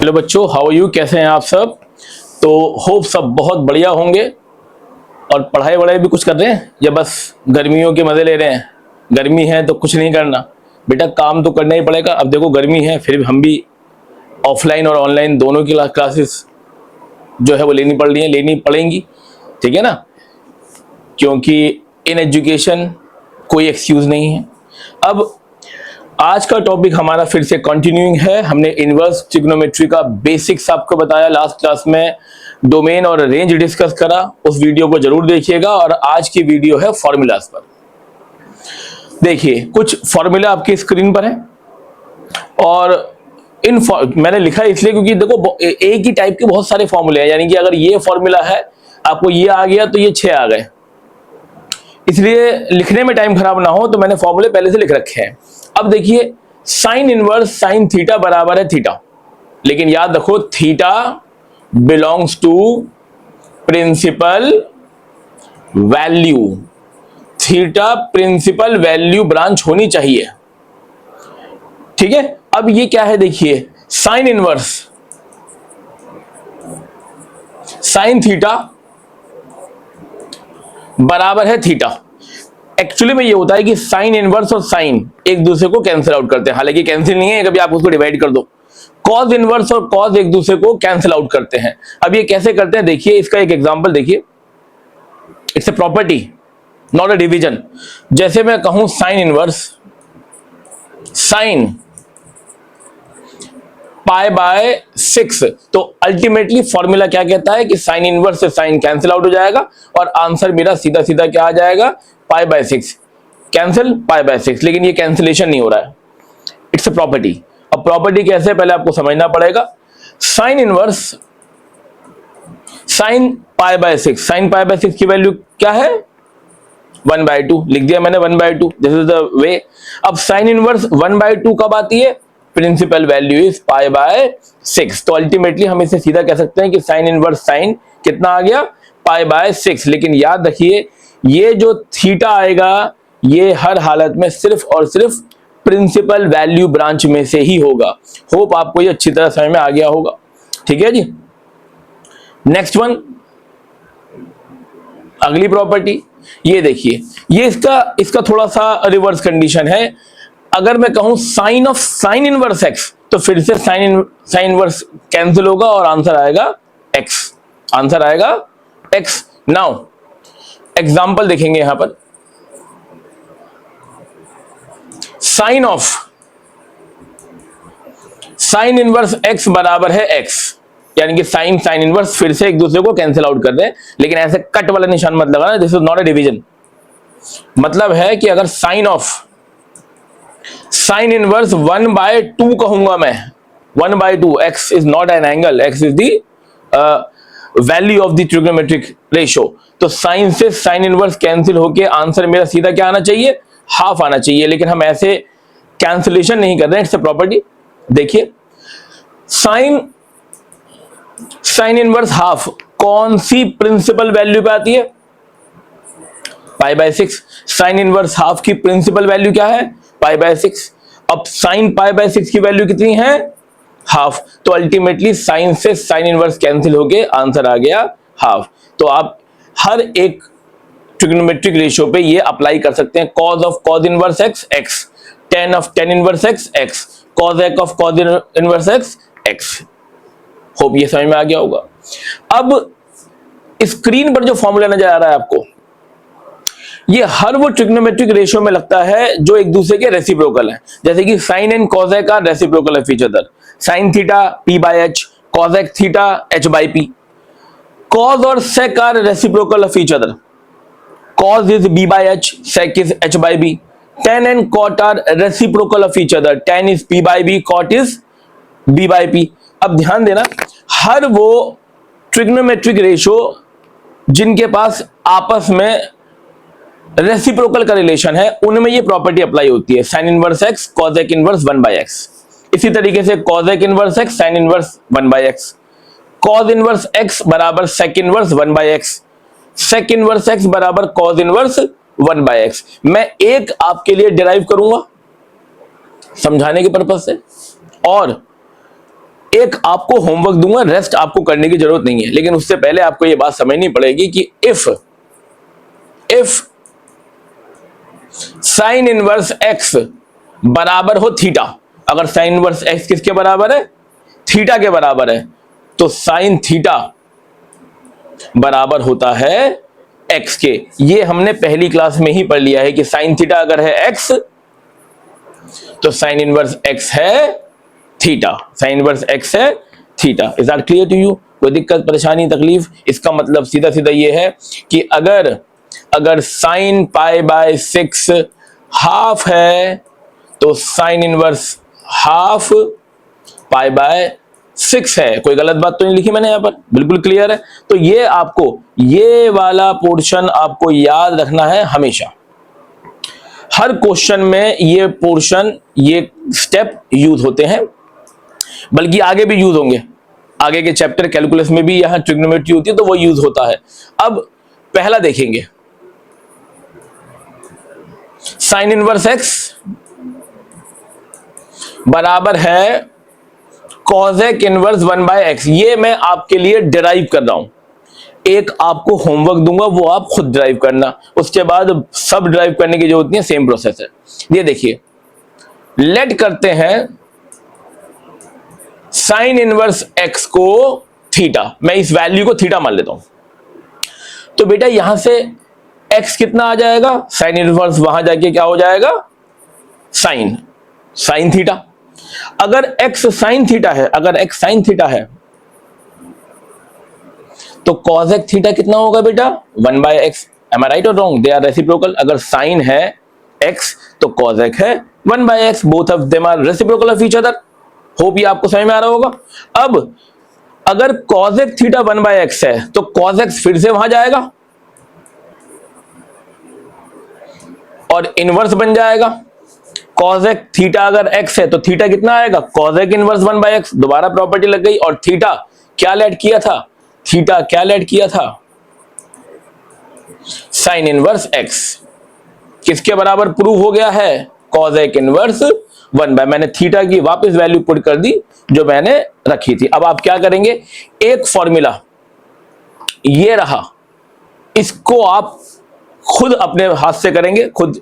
Hello बच्चों, how are you, कैसे हैं आप सब। तो होप सब बहुत बढ़िया होंगे। और पढ़ाई वढ़ाई भी कुछ कर रहे हैं या बस गर्मियों के मज़े ले रहे हैं। गर्मी है तो कुछ नहीं करना बेटा, काम तो करना ही पड़ेगा। अब देखो गर्मी है, फिर भी हम भी ऑफलाइन और ऑनलाइन दोनों की क्लासेस जो है वो लेनी पड़ रही हैं, लेनी पड़ेंगी, ठीक है ना। क्योंकि इन एजुकेशन कोई एक्सक्यूज़ नहीं है। अब आज का टॉपिक हमारा फिर से कंटिन्यूइंग है। हमने इनवर्स ट्रिग्नोमेट्री का बेसिक्स आपको बताया लास्ट क्लास में, डोमेन और रेंज डिस्कस करा, उस वीडियो को जरूर देखिएगा। और आज की वीडियो है फॉर्मूलाज पर। देखिए कुछ फॉर्मूला आपकी स्क्रीन पर है और मैंने लिखा इसलिए क्योंकि देखो एक ही टाइप के बहुत सारे फॉर्मूले हैं, यानी कि अगर ये फॉर्मूला है आपको ये आ गया तो ये 6 आ गए, इसलिए लिखने में टाइम खराब ना हो तो मैंने फॉर्मूले पहले से लिख रखे हैं। अब देखिए साइन इनवर्स साइन थीटा बराबर है थीटा, लेकिन याद रखो theta belongs to principal value. Theta principal value branch होनी चाहिए, ठीक है। अब ये क्या है, देखिए साइन इनवर्स साइन थीटा बराबर है थीटा। एक्चुअली में ये होता है कि साइन इनवर्स और साइन एक दूसरे को कैंसिल आउट करते हैं, हालांकि कैंसिल नहीं है, कभी आप उसको डिवाइड कर दो। कॉस इनवर्स और कॉस एक दूसरे को कैंसिल आउट करते हैं। अब ये कैसे करते हैं, देखिए इसका एक एग्जांपल देखिए। It's a property not a division. जैसे मैं कहूं sine inverse sine pi by 6, तो अल्टीमेटली फॉर्मूला क्या कहता है कि साइन इनवर्स से साइन कैंसिल आउट हो जाएगा और आंसर मेरा सीधा सीधा क्या आ जाएगा, पाई बाय 6 कैंसिल पाई बाय 6। लेकिन ये कैंसिलेशन नहीं हो रहा है, इट्स अ प्रॉपर्टी। अब प्रॉपर्टी कैसे, पहले आपको समझना पड़ेगा। Sine inverse sine pi by 6, sine pi by 6 की वैल्यू क्या है, 1/2 लिख दिया मैंने, 1/2, दिस इज द वे। अब साइन इनवर्स 1/2 कब आती है, principal value is pi by 6। तो अल्टीमेटली हम इसे सीधा कह सकते हैं कि साइन इनवर्स साइन कितना आ गया, पाई बाय 6। लेकिन याद रखिए ये जो थीटा आएगा ये हर हालत में सिर्फ और सिर्फ प्रिंसिपल वैल्यू ब्रांच में से ही होगा। होप आपको ये अच्छी तरह समझ में आ गया होगा, ठीक है जी। नेक्स्ट वन, अगली प्रॉपर्टी ये देखिए, ये इसका थोड़ा सा रिवर्स कंडीशन है। अगर मैं कहूं sine of sine inverse x, तो फिर से साइन इनवर्स कैंसिल होगा और आंसर आएगा एक्स, आंसर आएगा एक्स। नाउ एग्जाम्पल देखेंगे यहां पर, sine of sine inverse x बराबर है एक्स, यानी कि साइन साइन इनवर्स फिर से एक दूसरे को कैंसिल आउट कर दें, लेकिन ऐसे कट वाला निशान मत लगाना, this is not a division. मतलब है कि अगर साइन ऑफ साइन इनवर्स 1/2 कहूंगा मैं, 1/2, x is not an angle, x is the value of the trigonometric ratio. तो साइन से साइन इनवर्स कैंसिल होके आंसर मेरा सीधा क्या आना चाहिए, हाफ आना चाहिए। लेकिन हम ऐसे कैंसिलेशन नहीं कर रहे हैं, इट्स अ प्रॉपर्टी। देखिए साइन साइन इनवर्स हाफ कौन सी प्रिंसिपल वैल्यू पे आती है, पाई बाय 6। साइन इनवर्स हाफ की प्रिंसिपल वैल्यू क्या है, पाई बाय 6। अब साइन पाई बाय 6 की वैल्यू कितनी है, हाफ। तो अल्टीमेटली साइन से साइन इनवर्स कैंसिल होके आंसर आ गया हाफ। तो आप हर एक ट्रिग्नोमेट्रिक रेशियो पे ये अप्लाई कर सकते हैं। Cause of cause inverse x x, ten of ten inverse x x, cos x of cause inverse x x. Hope ये समझ में आ गया होगा। अब स्क्रीन पर जो फॉर्मूला नजर आ रहा है आपको, ये हर वो ट्रिग्नोमेट्रिक रेशियो में लगता है जो एक दूसरे के रेसिप्रोकल है। जैसे कि sine and cosec are reciprocal of each other, sine theta p by h, cosec theta h by p। Cos और sec are reciprocal of each other, cos is b by h, sec is h by b. tan and cot are reciprocal of each other, tan is p by b, cot is b by p. अब ध्यान देना, हर वो trigonometric ratio जिनके पास आपस में reciprocal का relation है उनमें ये प्रॉपर्टी अप्लाई होती है, sine inverse x cosec inverse 1/x। इसी तरीके से cosec inverse x sine inverse 1/x, cos inverse x बराबर sec inverse 1/x, sec inverse x बराबर कॉस इनवर्स 1/x। मैं एक आपके लिए डिराइव करूंगा समझाने के पर्पज से, और एक आपको होमवर्क दूंगा, रेस्ट आपको करने की जरूरत नहीं है, लेकिन उससे पहले आपको यह बात समझनी पड़ेगी कि इफ साइन इनवर्स एक्स बराबर हो थीटा, अगर साइन इनवर्स एक्स किसके बराबर है? थीटा के बराबर है, तो साइन थीटा बराबर होता है एक्स के। ये हमने पहली क्लास में ही पढ़ लिया है कि साइन थीटा अगर है एक्स तो साइन इनवर्स एक्स है थीटा, साइन इनवर्स एक्स है theta. Is that clear to you? कोई दिक्कत, परेशानी, तकलीफ? इसका मतलब सीधा सीधा ये है कि अगर साइन पाई बाय 6 हाफ है तो sine inverse half pi by 6 है। कोई गलत बात तो नहीं लिखी मैंने यहां पर? बिल्कुल क्लियर है। तो ये आपको, ये वाला पोर्शन आपको याद रखना है हमेशा। हर क्वेश्चन में ये पोर्शन, ये स्टेप यूज होते हैं, बल्कि आगे भी यूज होंगे। आगे के चैप्टर कैलकुलस में भी यहां ट्रिग्नोमेट्री होती है तो वो यूज होता है। अब पहला देखेंगे, साइन इनवर्स एक्स बराबर है कॉसेक इनवर्स 1/x। ये मैं आपके लिए डिराइव कर रहा हूं, एक आपको होमवर्क दूंगा, वो आप खुद ड्राइव करना, उसके बाद सब ड्राइव करने की जरूरत नहीं है, सेम प्रोसेस है। ये देखिए, लेट करते हैं साइन इनवर्स एक्स को थीटा, मैं इस वैल्यू को थीटा मान लेता हूं। तो बेटा यहां से एक्स कितना आ जाएगा? साइन इनवर्स वहां जाके क्या हो जाएगा? Sine theta. अगर एक्स साइन थीटा है, अगर एक्स साइन थीटा है तो कॉसेक थीटा कितना होगा बेटा? 1/x। एम आई राइट और रॉन्ग? They are reciprocal. अगर साइन है x तो कॉसेक है 1/x, both of them are reciprocal of each other. Hope ये आपको समझ में आ रहा होगा। अब अगर कॉसेक थीटा 1/x है तो कॉसेक फिर से वहां जाएगा और इनवर्स बन जाएगा। कॉसेक थीटा अगर x है तो थीटा कितना आएगा? Cosec inverse 1/x। दोबारा प्रॉपर्टी लग गई। और थीटा क्या लेट किया था? थीटा क्या लेट किया था? Sine inverse x। किसके बराबर प्रूव हो गया है? Cosec inverse 1/। मैंने थीटा की वापस वैल्यू पुट कर दी जो मैंने रखी थी। अब आप क्या करेंगे, एक फॉर्मूला ये रहा, इसको आप खुद अपने हाथ से करेंगे, खुद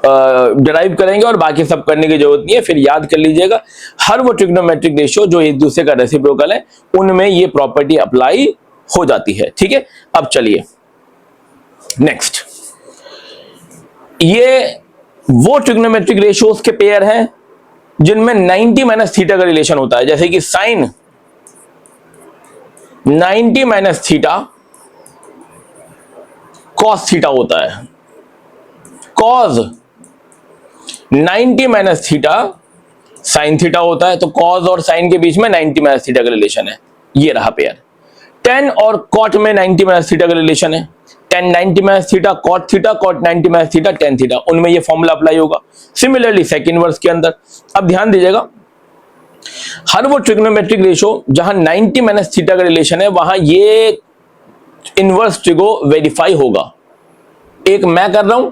डिराइव करेंगे और बाकी सब करने की जरूरत नहीं है। फिर याद कर लीजिएगा, हर वो ट्रिग्नोमेट्रिक रेशियो जो एक दूसरे का रेसिप्रोकल है उनमें ये प्रॉपर्टी अप्लाई हो जाती है। ठीक है, अब चलिए नेक्स्ट। ये वो ट्रिग्नोमेट्रिक रेशियोज के पेयर हैं जिनमें 90 माइनस थीटा का रिलेशन होता है, जैसे कि sine 90 minus theta cos theta होता है, cos 90 minus theta sine theta होता है। तो कॉस और साइन के बीच में 90 माइनस थीटा का रिलेशन है। ये रहा पेयर। टेन और कॉट में 90 माइनस थीटा का रिलेशन है। Tan 90 minus theta cot theta, cot 90 minus theta tan theta, उनमें ये फॉर्मूला अप्लाई होगा। सिमिलरली सेकंड इनवर्स के अंदर। अब ध्यान दीजिएगा, हर वो ट्रिग्नोमेट्रिक रेशियो जहां 90 माइनस थीटा का रिलेशन है वहां ये इनवर्स ट्रिगो वेरीफाई होगा। एक मैं कर रहा हूं,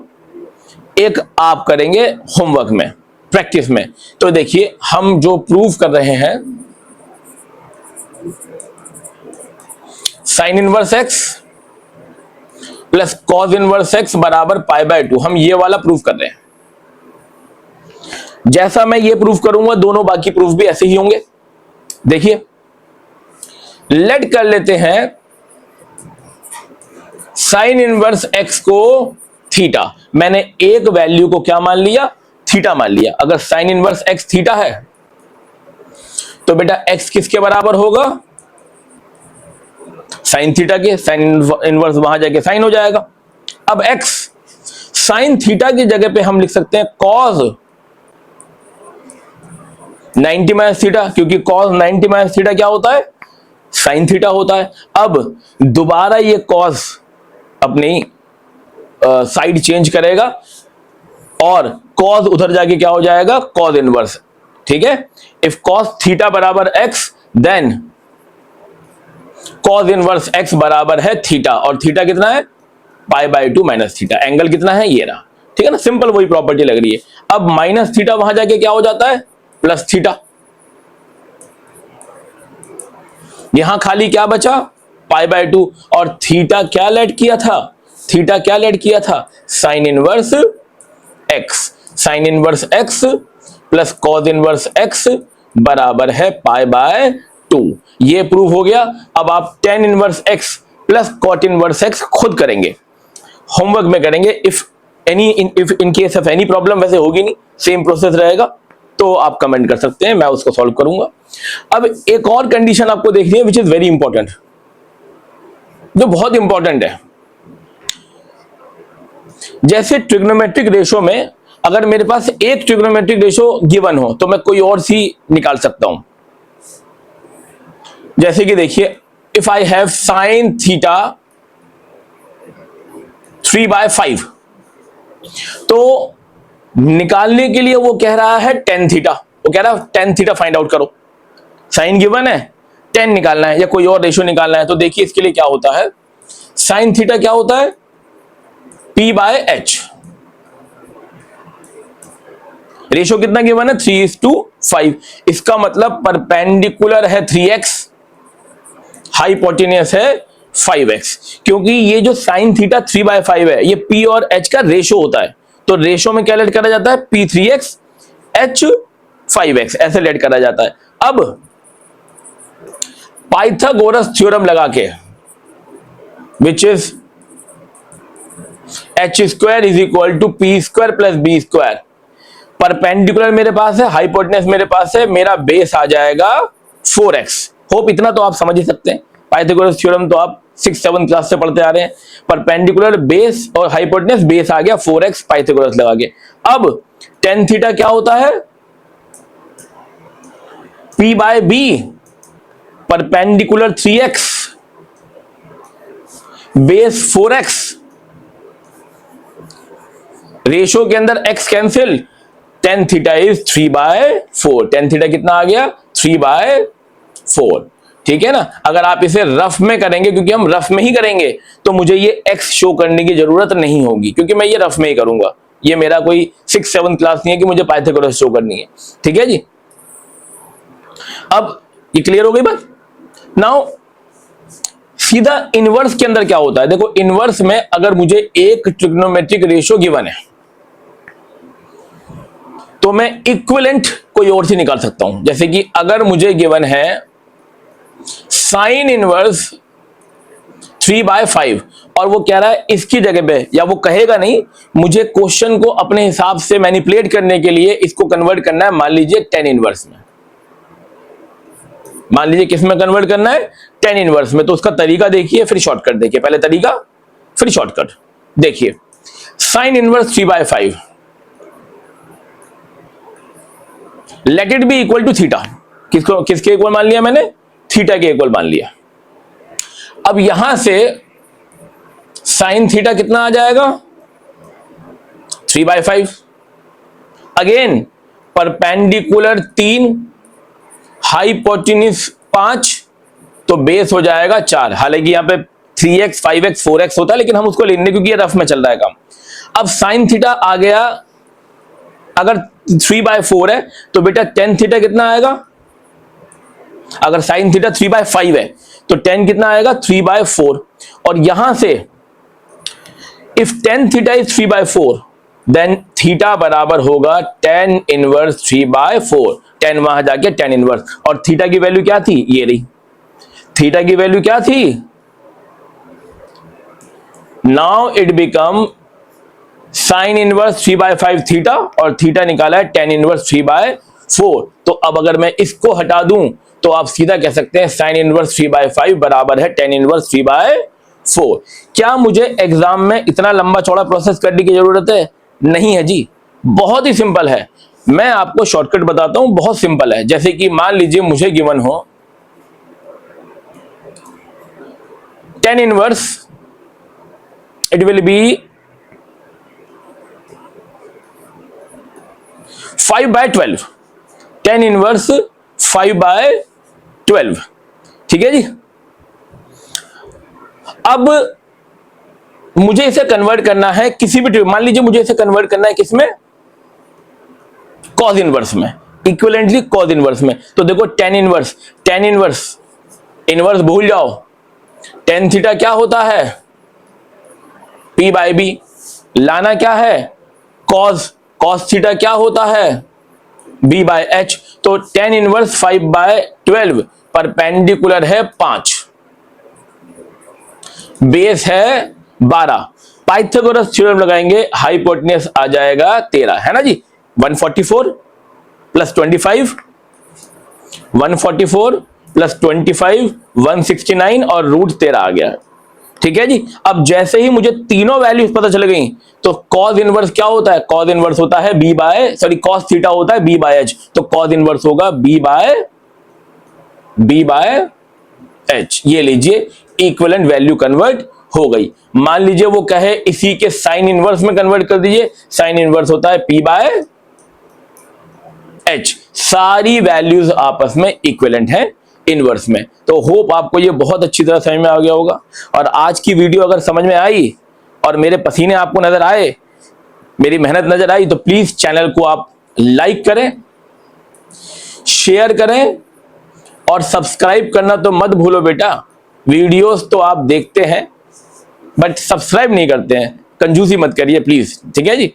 एक आप करेंगे होमवर्क में, प्रैक्टिस में। तो देखिए हम जो प्रूव कर रहे हैं, sign inverse x plus cos inverse x बराबर π/2, हम ये वाला प्रूव कर रहे हैं। जैसा मैं ये प्रूव करूंगा दोनों बाकी प्रूफ भी ऐसे ही होंगे। देखिए, लेट कर लेते हैं साइन इनवर्स एक्स को थीटा। मैंने एक वैल्यू को क्या मान लिया? थीटा मान लिया। अगर साइन इनवर्स एक्स थीटा है तो बेटा एक्स किसके बराबर होगा? साइन थीटा के। साइन इनवर्स वहां जाके साइन हो जाएगा। अब एक्स साइन थीटा की जगह पे हम लिख सकते हैं कॉस 90 माइनस थीटा, क्योंकि कॉस 90 माइनस थीटा क्या होता है? साइन थीटा होता है। अब दोबारा ये कॉस अपनी साइड चेंज करेगा और कॉस उधर जाके क्या हो जाएगा? Cos inverse. ठीक है, इफ कॉस थीटा बराबर x then cos inverse x बराबर है थीटा, और थीटा कितना है? π/2 माइनस थीटा। एंगल कितना है? ये रहा। ठीक है ना, सिंपल वही प्रॉपर्टी लग रही है। अब माइनस थीटा वहां जाके क्या हो जाता है? Plus theta. यहां खाली क्या बचा, पाई बाय 2, और थीटा क्या लेट किया था, थीटा क्या लेट किया था, sign inverse x. Sine inverse x plus cos inverse x बराबर है पाई बाय 2। ये प्रूव हो गया। अब आप tan inverse x plus cot inverse x खुद करेंगे, होमवर्क में करेंगे। If in case of any problem, वैसे होगी नहीं, सेम प्रोसेस रहेगा, तो आप कमेंट कर सकते हैं, मैं उसको सॉल्व करूंगा। अब एक और कंडीशन आपको देखनी है विच इज वेरी इंपॉर्टेंट, जो बहुत इंपॉर्टेंट है। जैसे ट्रिग्नोमेट्रिक रेशो में अगर मेरे पास एक ट्रिग्नोमेट्रिक रेशो गिवन हो तो मैं कोई और सी निकाल सकता हूं। जैसे कि देखिए, if I have sine theta 3/5, तो निकालने के लिए वो कह रहा है टेन थीटा, वो कह रहा है टेन थीटा फाइंड आउट करो। साइन गिवन है, टेन निकालना है या कोई और रेशो निकालना है। तो देखिए इसके लिए क्या होता है, साइन थीटा क्या होता है, P/H। रेशो कितना गिवन है, 3:5। इसका मतलब परपेंडिकुलर है 3x, हाइपोटेन्यूस है 5x। क्योंकि ये जो साइन थीटा 3/5 है, ये P और H का रेशो होता है। तो रेशो में क्या लेट करा जाता है, P3x H 5x, ऐसे लेट करा जाता है। अब पाइथागोरस थ्योरम लगा के, which is h² is equal to p² plus b², perpendicular मेरे पास है, हाइपोटेन्यूस मेरे पास है, मेरा बेस आ जाएगा 4x। होप इतना तो आप समझ ही सकते हैं, पाइथागोरस थ्योरम तो आप 6-7 क्लास से पढ़ते आ रहे हैं। परपेंडिकुलर बेस और हाइपोटेन्यूस, बेस आ गया 4x पाइथागोरस लगा के। अब tan थीटा क्या होता है, P/B, perpendicular 3x, base 4x, ratio के अंदर x cancel, tan theta is 3/4। tan theta कितना आ गया, 3/4। ठीक है ना। अगर आप इसे रफ में करेंगे, क्योंकि हम रफ में ही करेंगे, तो मुझे ये x शो करने की जरूरत नहीं होगी, क्योंकि मैं ये रफ में ही करूंगा। ये मेरा कोई 6-7 क्लास नहीं है कि मुझे पाइथागोरस शो करनी है। ठीक है जी। अब ये क्लियर हो गई बात। नाउ सीधा इनवर्स के अंदर क्या होता है, देखो इनवर्स में अगर मुझे एक ट्रिग्नोमेट्रिक रेशो गिवन है, तो मैं इक्विवेलेंट कोई और से निकाल सकता हूं। जैसे कि अगर मुझे गिवन है साइन इनवर्स 3/5, और वो कह रहा है इसकी जगह पे, या वो कहेगा नहीं, मुझे क्वेश्चन को अपने हिसाब से मैनिपुलेट करने के लिए इसको कन्वर्ट करना है, मान लीजिए टेन इनवर्स में। मान लीजिए किस में कन्वर्ट करना है, टेन इनवर्स में। तो उसका तरीका देखिए, फिर शॉर्टकट देखिए। पहले तरीका फिर शॉर्टकट देखिए। Sine inverse 3/5, let it be equal to theta. किसके इक्वल मान लिया मैंने, थीटा के इक्वल मान लिया। अब यहां से साइन थीटा कितना आ जाएगा, 3/5। अगेन परपेंडिकुलर 3, हाइपोटेन्यूस 5, तो बेस हो जाएगा 4। हालांकि यहां पे 3x 5x 4x होता है, लेकिन हम उसको लेने, क्योंकि ये रफ में चल रहा है काम। अब साइन थीटा आ गया, अगर 3/4 है तो बेटा tan थीटा कितना आएगा, अगर साइन थीटा 3/5 है तो tan कितना आएगा, 3/4। और यहां से if tan theta is 3/4, then theta बराबर होगा tan इनवर्स 3/4। tan वहां जाके tan इनवर्स, और थीटा की वैल्यू क्या थी, ये रही। थीटा की वैल्यू क्या थी, now it become sine inverse 3/5 theta, और थीटा निकाला है tan इनवर्स 3/4। तो अब अगर मैं इसको हटा दूं तो आप सीधा कह सकते हैं साइन इनवर्स 3/5 बराबर है tan इनवर्स 3/4। क्या मुझे एग्जाम में इतना लंबा चौड़ा प्रोसेस करने की जरूरत है, नहीं है जी। बहुत ही सिंपल है, मैं आपको शॉर्टकट बताता हूं, बहुत सिंपल है। जैसे कि मान लीजिए मुझे गिवन हो tan inverse, it will be 5/12, tan inverse 5/12। ठीक है जी। अब मुझे इसे कन्वर्ट करना है किसी भी, मान लीजिए मुझे इसे कन्वर्ट करना है किसमें, कॉस इनवर्स में, इक्विवेलेंटली कॉस इनवर्स में। तो देखो tan इनवर्स इनवर्स भूल जाओ। टेन थीटा क्या होता है? P by B. लाना क्या है? कॉस। कॉस थीटा क्या होता है? B bye H. तो टेन इनवर्स 5/12 परपेंडिकुलर है 5, बेस है 12। पाइथागोरस थ्योरम लगाएंगे, हाइपोटेन्यूस आ जाएगा 13, है ना जी। 144 प्लस 25, 144 प्लस 25 169 और रूट 13 आ गया। ठीक है जी। अब जैसे ही मुझे तीनों वैल्यूज पता चल गई, तो कॉस इनवर्स क्या होता है? कॉस इनवर्स होता है B by, sorry cos theta होता है बी बाय एच, तो कॉस इनवर्स होगा बी बाय एच। ये लीजिए, इक्विवेलेंट वैल्यू कन्वर्ट हो गई। मान लीजिए वो कहे इसी के साइन इनवर्स में कन्वर्ट कर दीजिए, साइन इनवर्स होता है पी बाय एच। सारी वैल्यूज आपस में इक्विवेलेंट है इनवर्स में। तो होप आपको ये बहुत अच्छी तरह समझ में आ गया होगा। और आज की वीडियो अगर समझ में आई और मेरे पसीने आपको नजर आए, मेरी मेहनत नजर आई, तो प्लीज चैनल को आप लाइक करें, शेयर करें और सब्सक्राइब करना तो मत भूलो बेटा। वीडियोस तो आप देखते हैं बट सब्सक्राइब नहीं करते हैं, कंजूसी मत करिए प्लीज, ठीक है जी।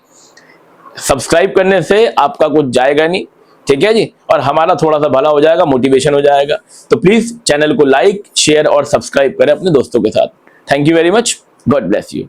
सब्सक्राइब करने से आपका कुछ जाएगा नहीं, ठीक है जी, और हमारा थोड़ा सा भला हो जाएगा, मोटिवेशन हो जाएगा। तो प्लीज चैनल को लाइक, शेयर और सब्सक्राइब करें अपने दोस्तों के साथ। Thank you very much, God bless you.